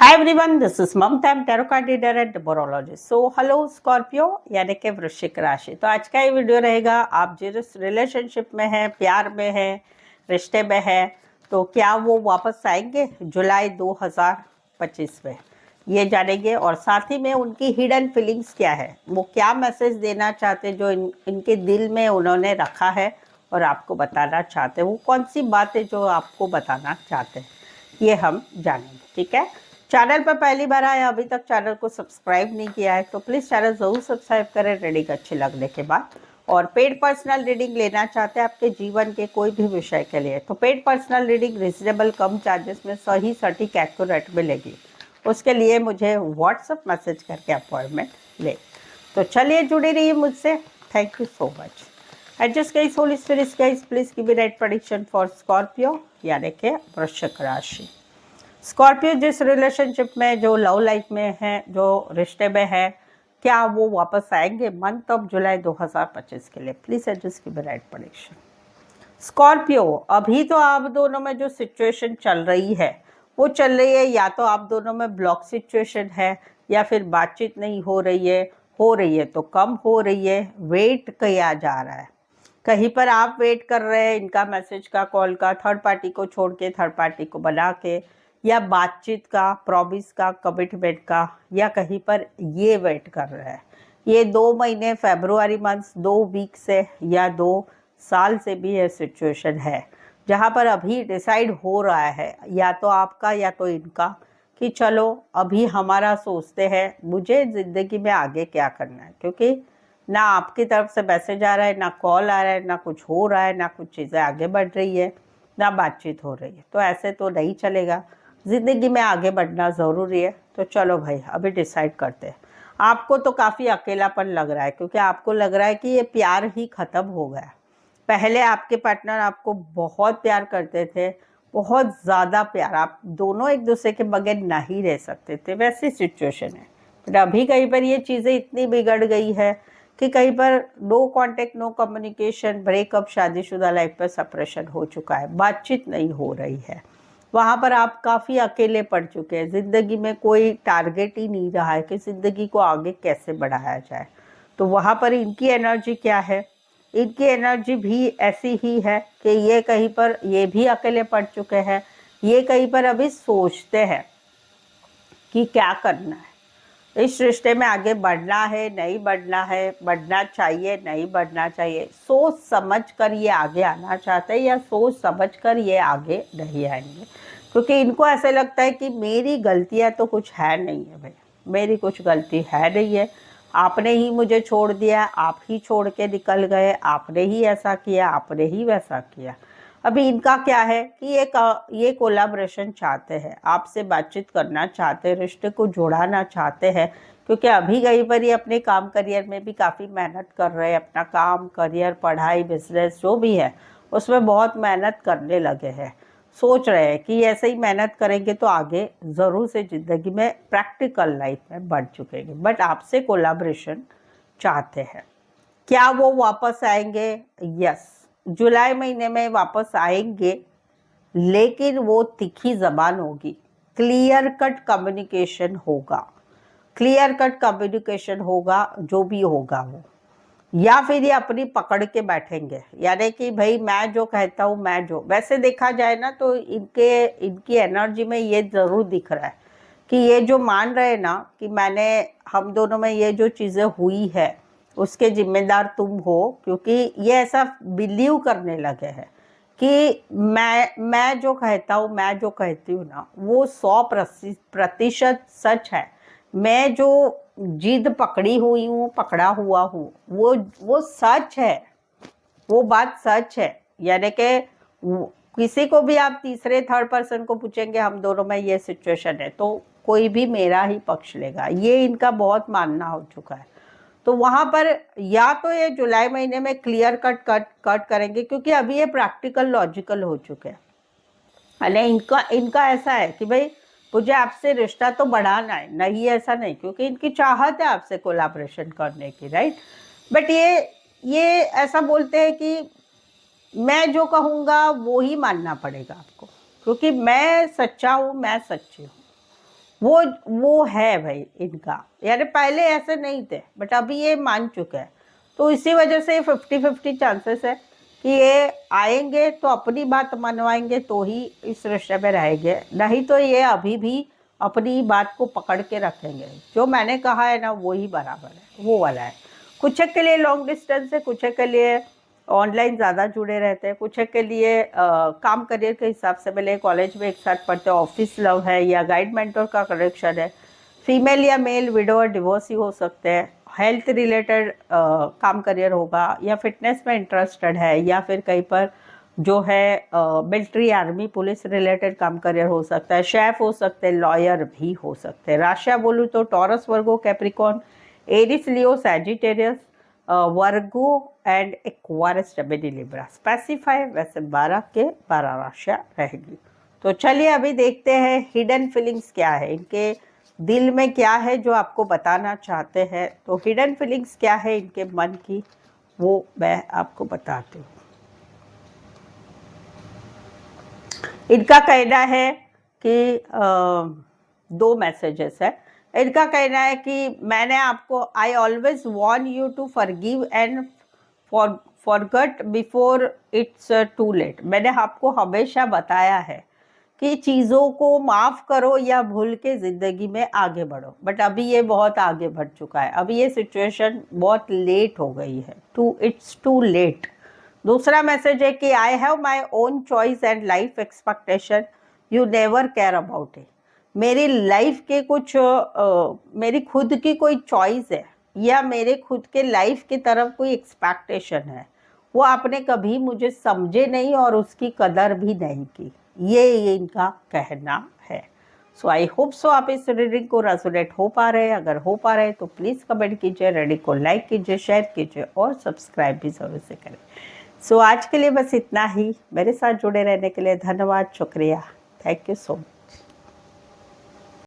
Hi everyone, this is Mamta, tarot card reader and numerologist. So hello Scorpio यानी कि वृश्चिक राशि। तो आज का ये वीडियो रहेगा, आप जिस रिलेशनशिप में हैं, प्यार में हैं, रिश्ते में हैं, तो क्या वो वापस आएंगे जुलाई 2025 में, ये जानेंगे। और साथ ही में उनकी हिडन फीलिंग्स क्या है, वो क्या मैसेज देना चाहते हैं जो इनके दिल में उन्होंने रखा है और आपको बताना चाहते हैं। वो कौन सी बात है जो आपको बताना चाहते हैं, ये हम जानेंगे। ठीक है, चैनल पर पहली बार आए, अभी तक चैनल को सब्सक्राइब नहीं किया है तो प्लीज़ चैनल ज़रूर सब्सक्राइब करें रीडिंग अच्छी लगने के बाद। और पेड पर्सनल रीडिंग लेना चाहते हैं आपके जीवन के कोई भी विषय के लिए, तो पेड पर्सनल रीडिंग रिजनेबल कम चार्जेस में सही सटीक एक्यूरेट मिलेगी। उसके लिए मुझे व्हाट्सएप मैसेज करके अपॉइंटमेंट ले। तो चलिए जुड़े रहिए मुझसे। Thank you so much. Adjust guys, holy spirits guys, please give me right prediction for Scorpio यानी कि वृश्चिक राशि। स्कॉर्पियो जिस रिलेशनशिप में, जो लव लाइफ में है, जो रिश्ते में है, क्या वो वापस आएंगे मंथ ऑफ जुलाई 2025 के लिए? Please adjust give me right prediction. Scorpio, अभी तो आप दोनों में जो सिचुएशन चल रही है वो चल रही है, या तो आप दोनों में ब्लॉक सिचुएशन है, या फिर बातचीत नहीं हो रही है तो कम हो रही है, वेट किया जा रहा है। कहीं पर आप वेट कर रहे हैं इनका मैसेज का, कॉल का, थर्ड पार्टी को छोड़ के, थर्ड पार्टी को बना के, या बातचीत का, प्रॉमिस का, कमिटमेंट का, या कहीं पर ये वेट कर रहा है। ये 2 महीने, फरवरी मंथ, 2 वीक से या 2 साल से भी ये सिचुएशन है, जहाँ पर अभी डिसाइड हो रहा है या तो आपका या तो इनका, कि चलो अभी हमारा सोचते हैं मुझे ज़िंदगी में आगे क्या करना है। क्योंकि ना आपकी तरफ से मैसेज आ रहा है, ना कॉल आ रहा है, ना कुछ हो रहा है, ना कुछ चीज़ें आगे बढ़ रही है, ना बातचीत हो रही है। तो ऐसे तो नहीं चलेगा, ज़िंदगी में आगे बढ़ना ज़रूरी है। तो चलो भाई, अभी डिसाइड करते हैं। आपको तो काफ़ी अकेलापन लग रहा है, क्योंकि आपको लग रहा है कि ये प्यार ही ख़त्म हो गया। पहले आपके पार्टनर आपको बहुत प्यार करते थे, बहुत ज़्यादा प्यार, आप दोनों एक दूसरे के बगैर नहीं रह सकते थे, वैसी सिचुएशन है। बट अभी कहीं पर ये चीज़ें इतनी बिगड़ गई है कि कहीं पर no contact, no communication, breakup, शादीशुदा लाइफ पर सेपरेशन हो चुका है, बातचीत नहीं हो रही है। वहाँ पर आप काफ़ी अकेले पड़ चुके हैं, ज़िंदगी में कोई टारगेट ही नहीं रहा है कि ज़िंदगी को आगे कैसे बढ़ाया जाए। तो वहाँ पर इनकी एनर्जी क्या है? इनकी एनर्जी भी ऐसी ही है कि ये कहीं पर, ये भी अकेले पड़ चुके हैं, ये कहीं पर अभी सोचते हैं कि क्या करना है, इस रिश्ते में आगे बढ़ना है, नहीं बढ़ना है, बढ़ना चाहिए, नहीं बढ़ना चाहिए। सोच समझ कर ये आगे आना चाहते हैं, या सोच समझ कर ये आगे नहीं आएंगे। क्योंकि इनको ऐसे लगता है कि मेरी गलतियां तो कुछ है नहीं है भाई, मेरी कुछ गलती है नहीं है, आपने ही मुझे छोड़ दिया, आप ही छोड़ के निकल गए, आपने ही ऐसा किया, आपने ही वैसा किया। अभी इनका क्या है कि ये कोलैबोरेशन चाहते हैं, आपसे बातचीत करना चाहते हैं, रिश्ते को जोड़ाना चाहते हैं। क्योंकि अभी कहीं पर ये अपने काम करियर में भी काफ़ी मेहनत कर रहे हैं, अपना काम, करियर, पढ़ाई, बिजनेस जो भी है उसमें बहुत मेहनत करने लगे हैं। सोच रहे हैं कि ऐसे ही मेहनत करेंगे तो आगे ज़रूर से ज़िंदगी में, प्रैक्टिकल लाइफ में बढ़ चुकेंगे। बट आपसे कोलैबोरेशन चाहते हैं। क्या वो वापस आएंगे? यस, जुलाई महीने में वापस आएंगे, लेकिन वो तीखी जबान होगी, क्लियर कट कम्युनिकेशन होगा, क्लियर कट कम्युनिकेशन होगा, जो भी होगा वो। या फिर ये अपनी पकड़ के बैठेंगे, यानी कि भाई मैं जो कहता हूँ, मैं जो, वैसे देखा जाए ना तो इनकी एनर्जी में ये ज़रूर दिख रहा है कि ये जो मान रहे हैं ना कि हम दोनों में ये जो चीज़ें हुई है उसके जिम्मेदार तुम हो। क्योंकि ये ऐसा बिलीव करने लगे हैं कि मैं जो कहता हूँ, मैं जो कहती हूँ ना, वो 100% सच है। मैं जो जिद पकड़ी हुई हूँ, पकड़ा हुआ हूँ, वो सच है, वो बात सच है। यानी कि किसी को भी आप तीसरे थर्ड पर्सन को पूछेंगे हम दोनों में ये सिचुएशन है, तो कोई भी मेरा ही पक्ष लेगा, ये इनका बहुत मानना हो चुका है। तो वहाँ पर या तो ये जुलाई महीने में क्लियर कट करेंगे, क्योंकि अभी ये प्रैक्टिकल लॉजिकल हो चुके हैं। अरे इनका ऐसा है कि भाई मुझे आपसे रिश्ता तो बढ़ाना है, नहीं ऐसा नहीं, क्योंकि इनकी चाहत है आपसे कोलैबोरेशन करने की, राइट। बट ये ऐसा बोलते हैं कि मैं जो कहूँगा वो ही मानना पड़ेगा आपको, क्योंकि मैं सच्चा हूँ, मैं सच्ची हूँ। वो है भाई इनका, यानी पहले ऐसे नहीं थे बट अभी ये मान चुके हैं। तो इसी वजह से 50-50 चांसेस है कि ये आएंगे तो अपनी बात मनवाएंगे तो ही इस रिश्ते में रहेंगे, नहीं तो ये अभी भी अपनी बात को पकड़ के रखेंगे। जो मैंने कहा है ना वही बराबर है, वो वाला है। कुछ के लिए लॉन्ग डिस्टेंस है, कुछ के लिए ऑनलाइन ज़्यादा जुड़े रहते हैं, कुछ के लिए काम करियर के हिसाब से मिले, कॉलेज में एक साथ पढ़ते, ऑफिस लव है या गाइड मेंटर का कनेक्शन है, फीमेल या मेल विडो और डिवोर्सी हो सकते हैं, हेल्थ रिलेटेड काम करियर होगा, या फिटनेस में इंटरेस्टेड है, या फिर कहीं पर जो है मिलिट्री आर्मी पुलिस रिलेटेड काम करियर हो सकता है, शेफ हो सकते हैं, लॉयर भी हो सकते हैं। राशियाँ बोलूँ तो Taurus, Virgo, Capricorn, Aries, Leo, Sagittarius, Virgo and Aquarius, Gemini, Libra. Specify वैसे 12 के 12 राशियाँ रहेगी। तो चलिए अभी देखते हैं हिडन फीलिंग्स क्या है, इनके दिल में क्या है जो आपको बताना चाहते हैं। तो हिडन फीलिंग्स क्या है इनके मन की, वो मैं आपको बताती हूँ। इनका कहना है कि 2 मैसेजेस है। इनका कहना है कि मैंने आपको, I always want you to forgive and forget before it's too late. मैंने आपको हमेशा बताया है कि चीज़ों को माफ़ करो या भूल के ज़िंदगी में आगे बढ़ो, बट अभी ये बहुत आगे बढ़ चुका है, अभी ये सिचुएशन बहुत लेट हो गई है, इट्स टू लेट। दूसरा मैसेज है कि I have my own choice and life expectation, you never care about it. मेरी लाइफ के कुछ मेरी खुद की कोई चॉइस है या मेरे खुद के लाइफ की तरफ कोई एक्सपेक्टेशन है, वो आपने कभी मुझे समझे नहीं और उसकी कदर भी नहीं की, ये इनका कहना है। सो आई होप सो आप इस रीडिंग को रेजोनेट हो पा रहे हैं। अगर हो पा रहे हैं तो प्लीज़ कमेंट कीजिए, रीडिंग को लाइक कीजिए, शेयर कीजिए और सब्सक्राइब भी ज़रूर से करें। सो आज के लिए बस इतना ही। मेरे साथ जुड़े रहने के लिए धन्यवाद, शुक्रिया, थैंक यू सो मच।